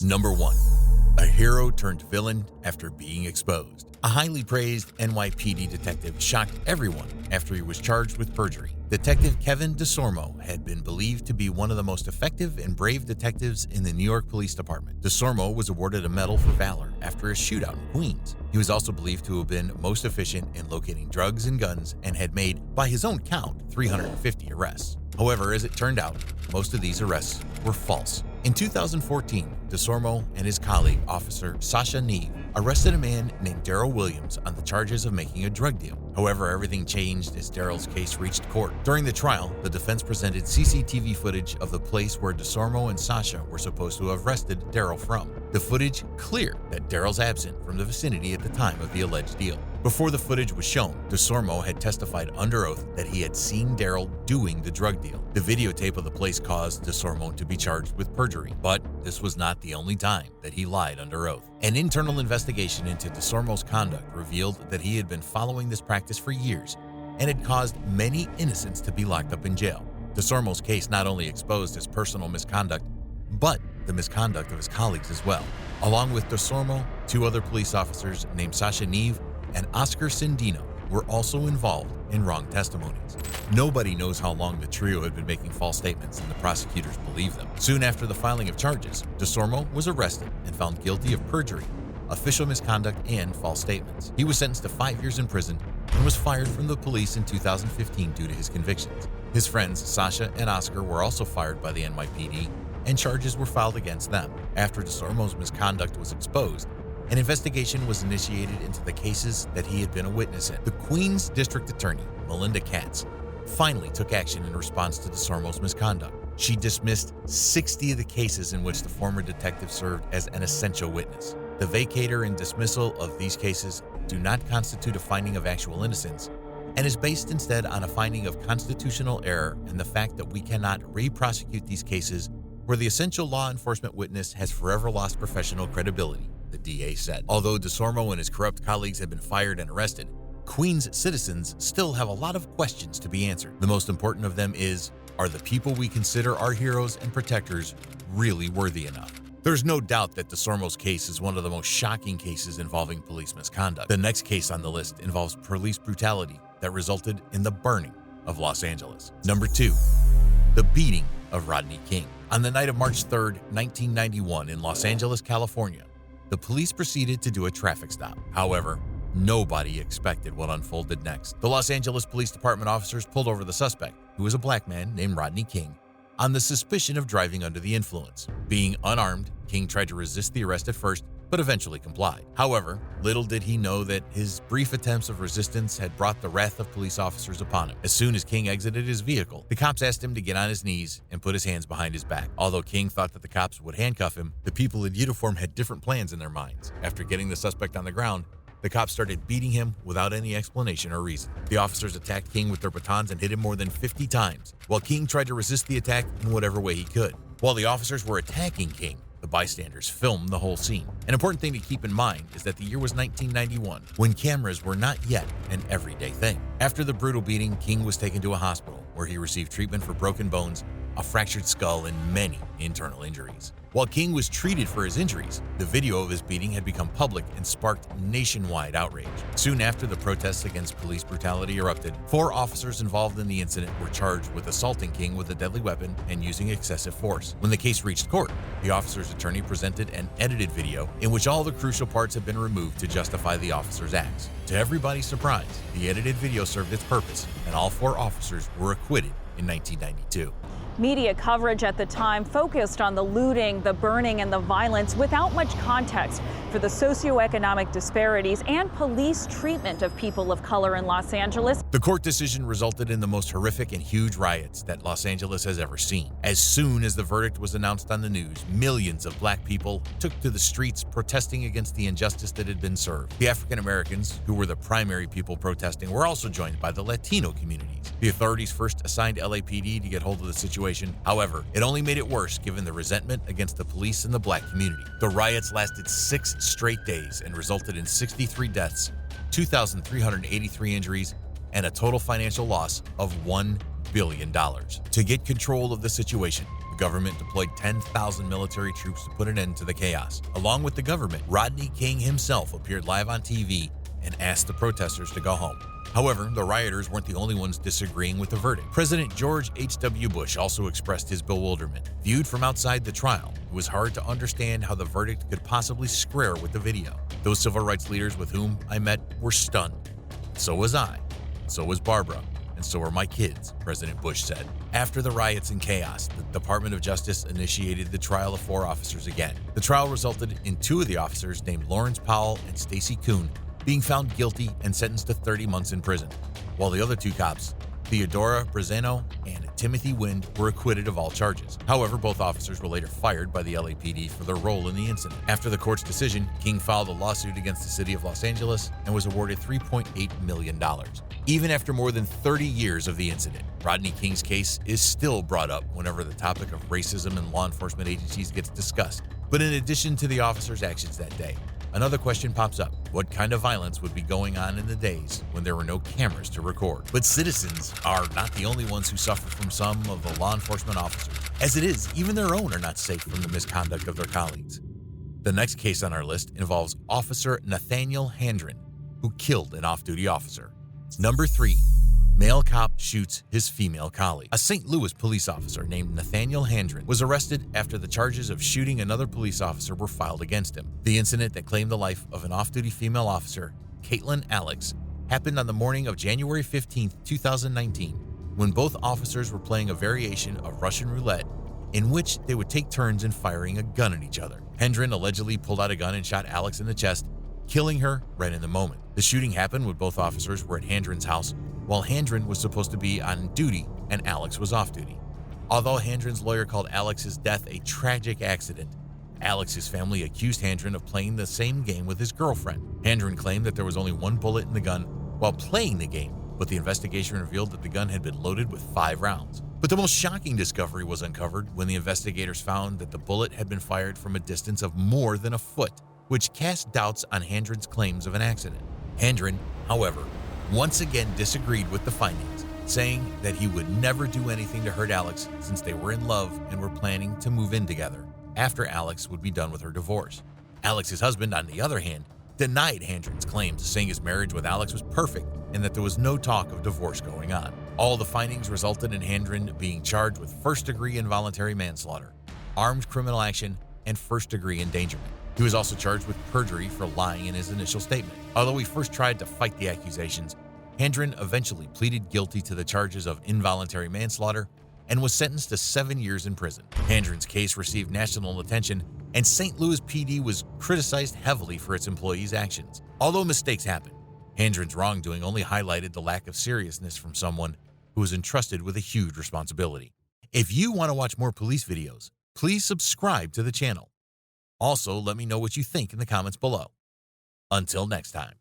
Number 1. A hero turned villain after being exposed. A highly praised NYPD detective shocked everyone after he was charged with perjury. Detective Kevin DeSormo had been believed to be one of the most effective and brave detectives in the New York Police Department. DeSormo was awarded a medal for valor after a shootout in Queens. He was also believed to have been most efficient in locating drugs and guns and had made, by his own count, 350 arrests. However, as it turned out, most of these arrests were false. In 2014, DeSormo and his colleague, Officer Sasha Neve, arrested a man named Daryl Williams on the charges of making a drug deal. However, everything changed as Daryl's case reached court. During the trial, the defense presented CCTV footage of the place where DeSormo and Sasha were supposed to have arrested Daryl from. The footage cleared that Daryl's absent from the vicinity at the time of the alleged deal. Before the footage was shown, DeSormo had testified under oath that he had seen Daryl doing the drug deal. The videotape of the place caused DeSormo to be charged with perjury, but this was not the only time that he lied under oath. An internal investigation into DeSormo's conduct revealed that he had been following this practice for years and had caused many innocents to be locked up in jail. DeSormo's case not only exposed his personal misconduct, but the misconduct of his colleagues as well. Along with DeSormo, 2 other police officers named Sasha Neve and Oscar Cindino were also involved in wrong testimonies. Nobody knows how long the trio had been making false statements, and the prosecutors believed them. Soon after the filing of charges, DeSormo was arrested and found guilty of perjury, official misconduct, and false statements. He was sentenced to 5 years in prison and was fired from the police in 2015 due to his convictions. His friends, Sasha and Oscar, were also fired by the NYPD, and charges were filed against them. After DeSormo's misconduct was exposed, an investigation was initiated into the cases that he had been a witness in. The Queens District Attorney, Melinda Katz, finally took action in response to DeSormo's misconduct. She dismissed 60 of the cases in which the former detective served as an essential witness. The vacatur and dismissal of these cases do not constitute a finding of actual innocence and is based instead on a finding of constitutional error and the fact that we cannot re-prosecute these cases where the essential law enforcement witness has forever lost professional credibility, the DA said. Although DeSormo and his corrupt colleagues have been fired and arrested, Queens citizens still have a lot of questions to be answered. The most important of them is, are the people we consider our heroes and protectors really worthy enough? There's no doubt that DeSormo's case is one of the most shocking cases involving police misconduct. The next case on the list involves police brutality that resulted in the burning of Los Angeles. Number 2, the beating of Rodney King. On the night of March 3, 1991, in Los Angeles, California, the police proceeded to do a traffic stop. However, nobody expected what unfolded next. The Los Angeles Police Department officers pulled over the suspect, who was a black man named Rodney King, on the suspicion of driving under the influence. Being unarmed, King tried to resist the arrest at first, but eventually complied. However, little did he know that his brief attempts of resistance had brought the wrath of police officers upon him. As soon as King exited his vehicle, the cops asked him to get on his knees and put his hands behind his back. Although King thought that the cops would handcuff him, the people in uniform had different plans in their minds. After getting the suspect on the ground, the cops started beating him without any explanation or reason. The officers attacked King with their batons and hit him more than 50 times, while King tried to resist the attack in whatever way he could. While the officers were attacking King, the bystanders filmed the whole scene. An important thing to keep in mind is that the year was 1991, when cameras were not yet an everyday thing. After the brutal beating, King was taken to a hospital where he received treatment for broken bones, a fractured skull, and many internal injuries. While King was treated for his injuries, the video of his beating had become public and sparked nationwide outrage. Soon after the protests against police brutality erupted, 4 officers involved in the incident were charged with assaulting King with a deadly weapon and using excessive force. When the case reached court, the officer's attorney presented an edited video in which all the crucial parts had been removed to justify the officers' acts. To everybody's surprise, the edited video served its purpose, and all 4 officers were acquitted in 1992. Media coverage at the time focused on the looting, the burning, and the violence without much context for the socioeconomic disparities and police treatment of people of color in Los Angeles. The court decision resulted in the most horrific and huge riots that Los Angeles has ever seen. As soon as the verdict was announced on the news, millions of black people took to the streets protesting against the injustice that had been served. The African Americans, who were the primary people protesting, were also joined by the Latino communities. The authorities first assigned LAPD to get hold of the situation. However, it only made it worse given the resentment against the police and the black community. The riots lasted 6 straight days and resulted in 63 deaths, 2,383 injuries, and a total financial loss of $1 billion. To get control of the situation, the government deployed 10,000 military troops to put an end to the chaos. Along with the government, Rodney King himself appeared live on TV and asked the protesters to go home. However, the rioters weren't the only ones disagreeing with the verdict. President George H.W. Bush also expressed his bewilderment. Viewed from outside the trial, it was hard to understand how the verdict could possibly square with the video. Those civil rights leaders with whom I met were stunned. So was I. So was Barbara. And so are my kids, President Bush said. After the riots and chaos, the Department of Justice initiated the trial of 4 officers again. The trial resulted in 2 of the officers, named Lawrence Powell and Stacy Kuhn, being found guilty and sentenced to 30 months in prison, while the other 2 cops, Theodora Brazeno and Timothy Wind, were acquitted of all charges. However, both officers were later fired by the LAPD for their role in the incident. After the court's decision, King filed a lawsuit against the city of Los Angeles and was awarded $3.8 million. Even after more than 30 years of the incident, Rodney King's case is still brought up whenever the topic of racism in law enforcement agencies gets discussed. But in addition to the officers' actions that day, another question pops up. What kind of violence would be going on in the days when there were no cameras to record? But citizens are not the only ones who suffer from some of the law enforcement officers. As it is, even their own are not safe from the misconduct of their colleagues. The next case on our list involves Officer Nathaniel Handren, who killed an off-duty officer. Number 3. Male cop shoots his female colleague. A St. Louis police officer named Nathaniel Handren was arrested after the charges of shooting another police officer were filed against him. The incident that claimed the life of an off-duty female officer, Caitlin Alex, happened on the morning of January 15, 2019, when both officers were playing a variation of Russian roulette in which they would take turns in firing a gun at each other. Handren allegedly pulled out a gun and shot Alex in the chest, killing her right in the moment. The shooting happened when both officers were at Handren's house, while Handren was supposed to be on duty and Alex was off duty. Although Handren's lawyer called Alex's death a tragic accident, Alex's family accused Handren of playing the same game with his girlfriend. Handren claimed that there was only 1 bullet in the gun while playing the game, but the investigation revealed that the gun had been loaded with 5 rounds. But the most shocking discovery was uncovered when the investigators found that the bullet had been fired from a distance of more than a foot, which cast doubts on Handren's claims of an accident. Handren, however, once again disagreed with the findings, saying that he would never do anything to hurt Alex since they were in love and were planning to move in together after Alex would be done with her divorce. Alex's husband, on the other hand, denied Handren's claims, saying his marriage with Alex was perfect and that there was no talk of divorce going on. All the findings resulted in Handren being charged with first-degree involuntary manslaughter, armed criminal action, and first-degree endangerment. He was also charged with perjury for lying in his initial statement. Although he first tried to fight the accusations, Handren eventually pleaded guilty to the charges of involuntary manslaughter and was sentenced to 7 years in prison. Handren's case received national attention, and St. Louis PD was criticized heavily for its employees' actions. Although mistakes happen, Handren's wrongdoing only highlighted the lack of seriousness from someone who was entrusted with a huge responsibility. If you want to watch more police videos, please subscribe to the channel. Also, let me know what you think in the comments below. Until next time.